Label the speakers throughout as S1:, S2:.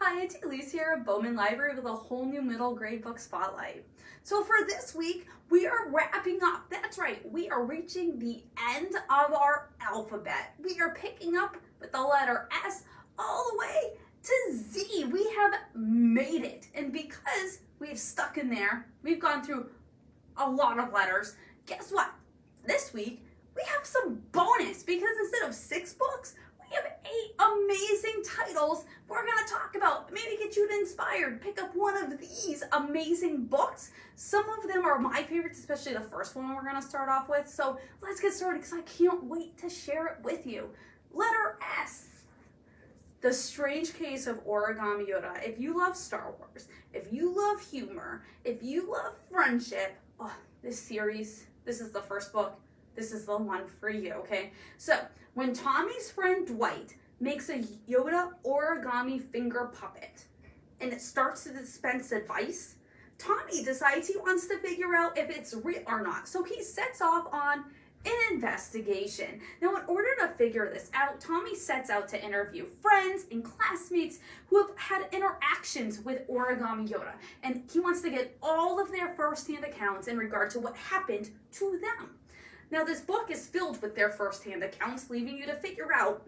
S1: Hi, it's Elise here at Bowman Library with a whole new middle grade book spotlight. So for this week, we are wrapping up. That's right, we are reaching the end of our alphabet. We are picking up with the letter S all the way to Z. We have made it. And because we've stuck in there, we've gone through a lot of letters. Guess what? This week, we have some bonus because instead of 6 books, we have 8 amazing titles we're going to talk about. Maybe get you inspired. Pick up one of these amazing books. Some of them are my favorites, especially the first one we're going to start off with. So let's get started because I can't wait to share it with you. Letter S. The Strange Case of Origami Yoda. If you love Star Wars, if you love humor, if you love friendship, this series, this is the first book. This is the one for you, okay? So, when Tommy's friend Dwight makes a Yoda origami finger puppet and it starts to dispense advice, Tommy decides he wants to figure out if it's real or not. So he sets off on an investigation. Now, in order to figure this out, Tommy sets out to interview friends and classmates who have had interactions with Origami Yoda. And he wants to get all of their first-hand accounts in regard to what happened to them. Now, this book is filled with their first-hand accounts, leaving you to figure out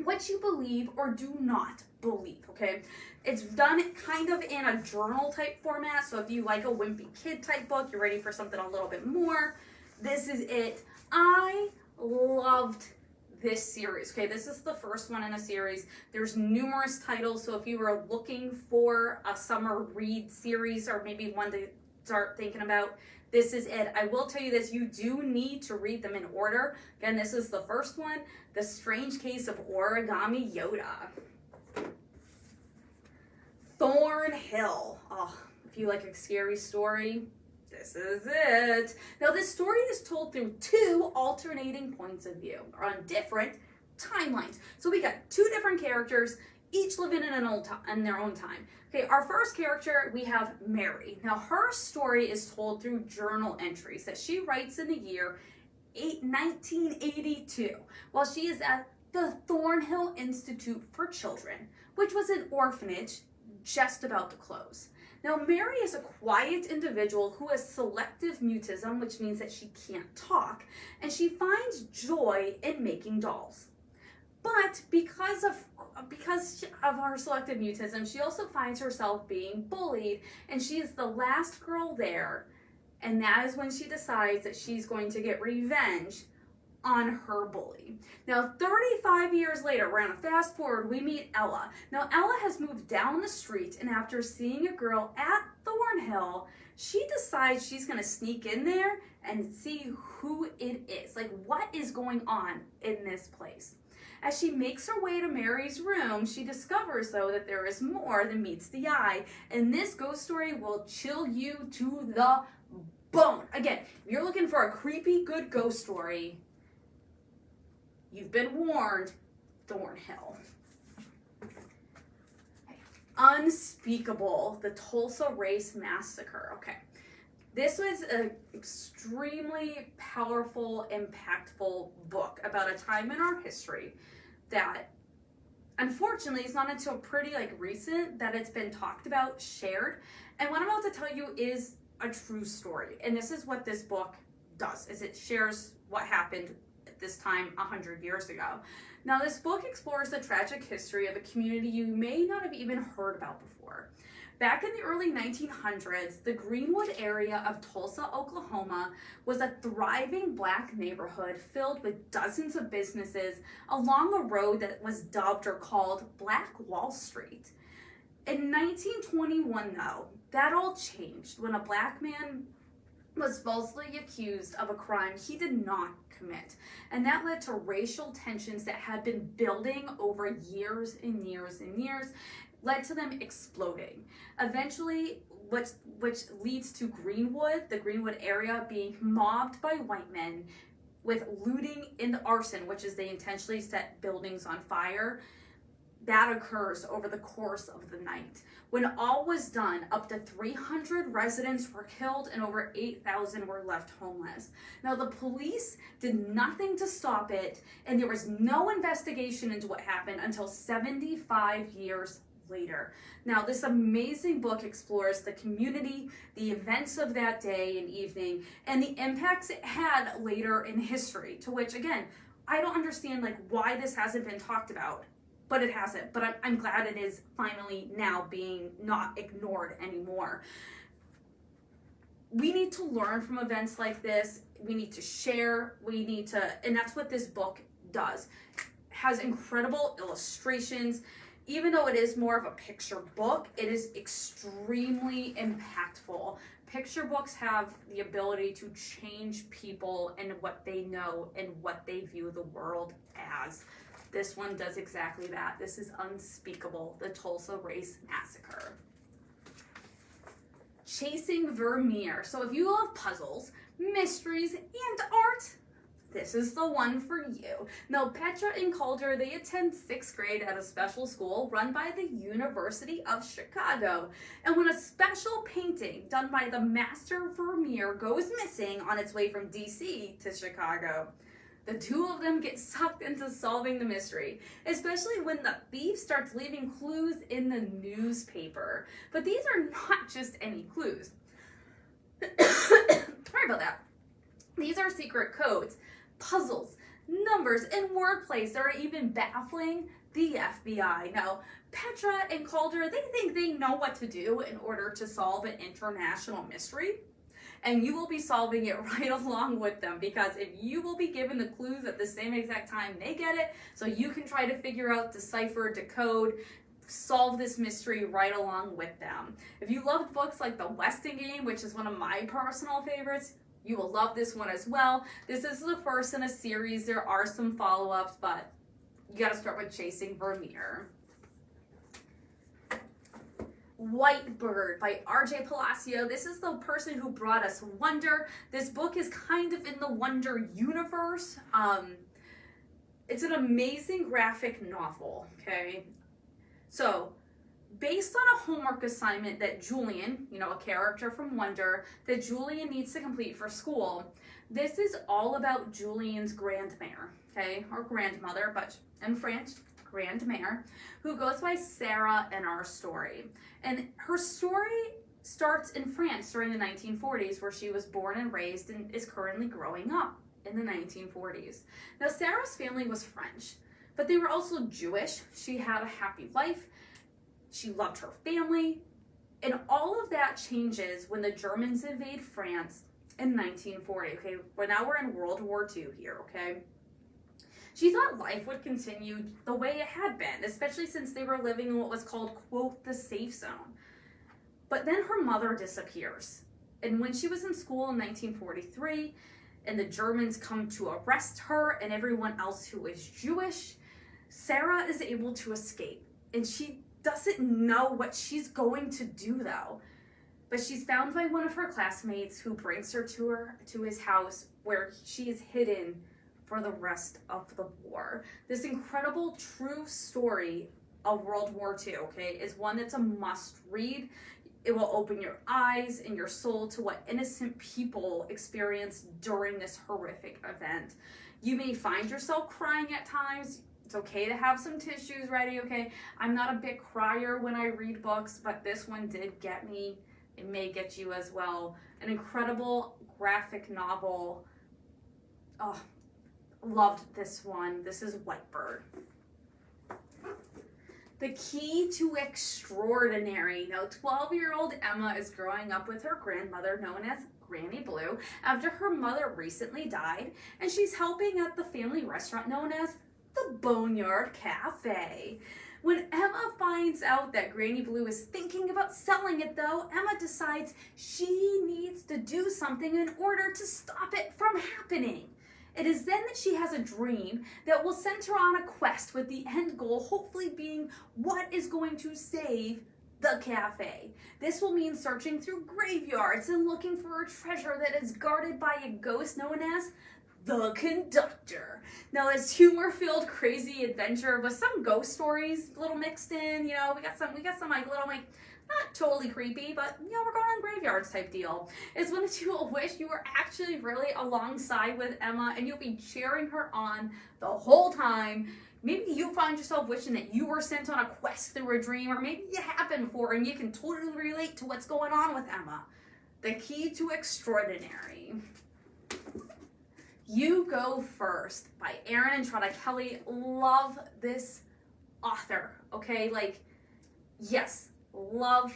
S1: what you believe or do not believe, okay? It's done kind of in a journal-type format, so if you like a wimpy kid-type book, you're ready for something a little bit more, this is it. I loved this series, okay? This is the first one in a series. There's numerous titles, so if you were looking for a summer read series or maybe one to start thinking about, this is it. I will tell you this, you do need to read them in order. Again, this is the first one, The Strange Case of Origami Yoda. Thornhill. If you like a scary story, this is it. Now, this story is told through 2 alternating points of view, or on different timelines. So we got 2 different characters, each living in their own time. Okay, our first character, we have Mary. Now, her story is told through journal entries that she writes in the year 1982, while she is at the Thornhill Institute for Children, which was an orphanage just about to close. Now, Mary is a quiet individual who has selective mutism, which means that she can't talk, and she finds joy in making dolls. But because of her selective mutism, she also finds herself being bullied, and she is the last girl there, and that is when she decides that she's going to get revenge on her bully. Now, 35 years later, we're going to fast forward, we meet Ella. Now, Ella has moved down the street, and after seeing a girl at Thornhill, she decides she's going to sneak in there and see who it is. Like, what is going on in this place? As she makes her way to Mary's room, she discovers, though, that there is more than meets the eye, and this ghost story will chill you to the bone. Again, if you're looking for a creepy, good ghost story, you've been warned. Thornhill. Unspeakable, the Tulsa Race Massacre. Okay. This was an extremely powerful, impactful book about a time in our history that, unfortunately, it's not until pretty recent that it's been talked about, shared. And what I'm about to tell you is a true story. And this is what this book does, is it shares what happened at this time 100 years ago. Now, this book explores the tragic history of a community you may not have even heard about before. Back in the early 1900s, the Greenwood area of Tulsa, Oklahoma, was a thriving Black neighborhood filled with dozens of businesses along a road that was dubbed or called Black Wall Street. In 1921, though, that all changed when a Black man was falsely accused of a crime he did not commit. And that led to racial tensions that had been building over years and years and years, led to them exploding. Eventually, which leads to Greenwood, the Greenwood area being mobbed by white men with looting and arson, which is they intentionally set buildings on fire. That occurs over the course of the night. When all was done, up to 300 residents were killed and over 8,000 were left homeless. Now, the police did nothing to stop it, and there was no investigation into what happened until 75 years later. Now, this amazing book explores the community, the events of that day and evening, and the impacts it had later in history, to which, again, I don't understand like why this hasn't been talked about, but it hasn't. But I'm glad it is finally now being not ignored anymore. We need to learn from events like this. We need to share. And that's what this book does. It has incredible illustrations. Even though it is more of a picture book, it is extremely impactful. Picture books have the ability to change people and what they know and what they view the world as. This one does exactly that. This is Unspeakable, the Tulsa Race Massacre. Chasing Vermeer. So if you love puzzles, mysteries, and art, this is the one for you. Now, Petra and Calder, they attend 6th grade at a special school run by the University of Chicago. And when a special painting done by the master Vermeer goes missing on its way from DC to Chicago, the two of them get sucked into solving the mystery, especially when the thief starts leaving clues in the newspaper. But these are not just any clues. Sorry about that. These are secret codes, puzzles, numbers, and wordplays that are even baffling the FBI. Now, Petra and Calder, they think they know what to do in order to solve an international mystery. And you will be solving it right along with them, because if you will be given the clues at the same exact time they get it, so you can try to figure out, decipher, decode, solve this mystery right along with them. If you loved books like The Weston Game, which is one of my personal favorites, you will love this one as well. This is the first in a series. There are some follow-ups, but you got to start with Chasing Vermeer. White Bird by R.J. Palacio. This is the person who brought us Wonder. This book is kind of in the Wonder universe. It's an amazing graphic novel, okay? So, based on a homework assignment that Julian, a character from Wonder, that Julian needs to complete for school, this is all about Julian's grandmère, okay? Or grandmother, but in French, grandmère, who goes by Sarah in our story. And her story starts in France during the 1940s, where she was born and raised and is currently growing up in the 1940s. Now, Sarah's family was French, but they were also Jewish. She had a happy life. She loved her family. And all of that changes when the Germans invade France in 1940, okay? Well, now we're in World War II here, okay? She thought life would continue the way it had been, especially since they were living in what was called, quote, the safe zone. But then her mother disappears. And when she was in school in 1943, and the Germans come to arrest her and everyone else who is Jewish, Sarah is able to escape. And she doesn't know what she's going to do, though. But she's found by one of her classmates, who brings her to his house, where she is hidden for the rest of the war. This incredible true story of World War II, okay, is one that's a must read. It will open your eyes and your soul to what innocent people experienced during this horrific event. You may find yourself crying at times. It's okay to have some tissues ready, okay? I'm not a big crier when I read books, but this one did get me. It may get you as well. An incredible graphic novel. Oh, loved this one. This is White Bird. The Key to Extraordinary. Now, 12-year-old Emma is growing up with her grandmother, known as Granny Blue, after her mother recently died, and she's helping at the family restaurant known as the Boneyard Cafe. When Emma finds out that Granny Blue is thinking about selling it, though, Emma decides she needs to do something in order to stop it from happening. It is then that she has a dream that will send her on a quest, with the end goal hopefully being what is going to save the cafe. This will mean searching through graveyards and looking for a treasure that is guarded by a ghost known as the Conductor. Now, this humor-filled, crazy adventure with some ghost stories a little mixed in. We got some like little like, not totally creepy, but we're going on graveyards type deal. It's one that you will wish you were actually really alongside with Emma, and you'll be cheering her on the whole time. Maybe you find yourself wishing that you were sent on a quest through a dream, or maybe you have before and you can totally relate to what's going on with Emma. The Key to Extraordinary. You Go First by Erin and Trotta Kelly. Love this author, okay? Like, yes, love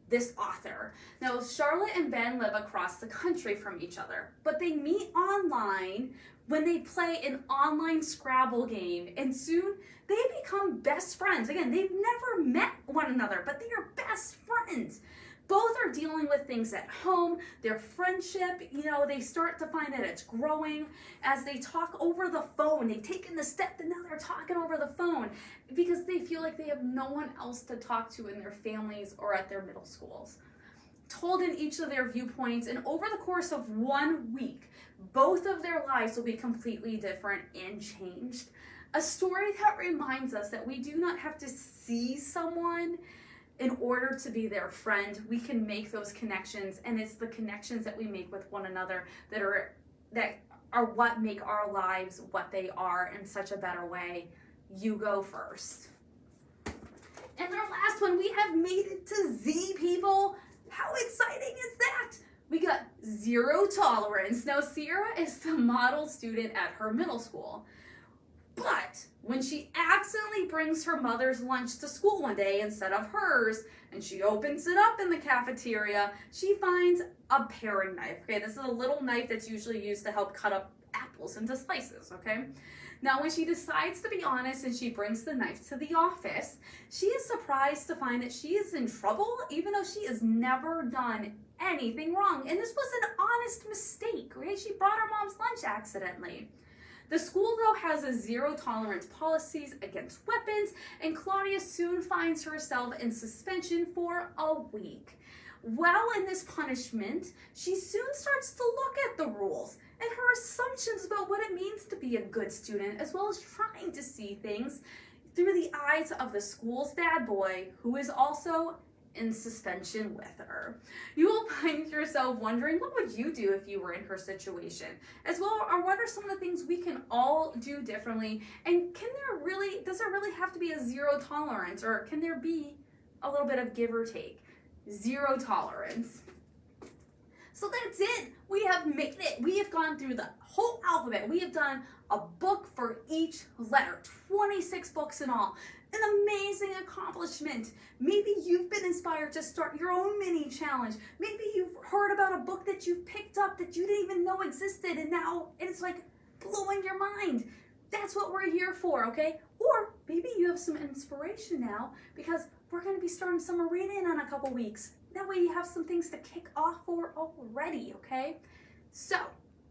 S1: this author. Now, Charlotte and Ben live across the country from each other, but they meet online when they play an online Scrabble game, and soon they become best friends. Again, they've never met one another, but they are best friends. Both are dealing with things at home. Their friendship, they start to find that it's growing as they talk over the phone. They've taken the step that now they're talking over the phone because they feel like they have no one else to talk to in their families or at their middle schools. Told in each of their viewpoints, and over the course of 1 week, both of their lives will be completely different and changed. A story that reminds us that we do not have to see someone in order to be their friend. We can make those connections, and it's the connections that we make with one another that are what make our lives what they are in such a better way. You Go First. And our last one, we have made it to Z, people. How exciting is that? We got Zero Tolerance. Now, Sierra is the model student at her middle school. But when she accidentally brings her mother's lunch to school one day instead of hers, and she opens it up in the cafeteria, she finds a paring knife. Okay, this is a little knife that's usually used to help cut up apples into slices, okay? Now, when she decides to be honest and she brings the knife to the office, she is surprised to find that she is in trouble, even though she has never done anything wrong. And this was an honest mistake, right? She brought her mom's lunch accidentally. The school, though, has a zero tolerance policies against weapons, and Claudia soon finds herself in suspension for a week. While in this punishment, she soon starts to look at the rules and her assumptions about what it means to be a good student, as well as trying to see things through the eyes of the school's bad boy, who is also in suspension with her. You will find yourself wondering, what would you do if you were in her situation? As well, or what are some of the things we can all do differently? And does there really have to be a zero tolerance, or can there be a little bit of give or take? Zero tolerance. So that's it. We have made it. We have gone through the whole alphabet. We have done a book for each letter, 26 books in all. An amazing accomplishment. Maybe you've been inspired to start your own mini challenge. Maybe you've heard about a book that you've picked up that you didn't even know existed, and now it's like blowing your mind. That's what we're here for, okay? Or maybe you have some inspiration now because we're going to be starting summer reading in a couple weeks. That way you have some things to kick off for already, okay? So,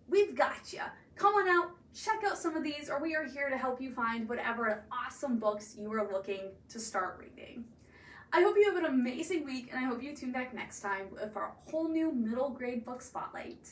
S1: we've got you. Come on out, check out some of these, or we are here to help you find whatever awesome books you are looking to start reading. I hope you have an amazing week, and I hope you tune back next time for a whole new middle grade book spotlight.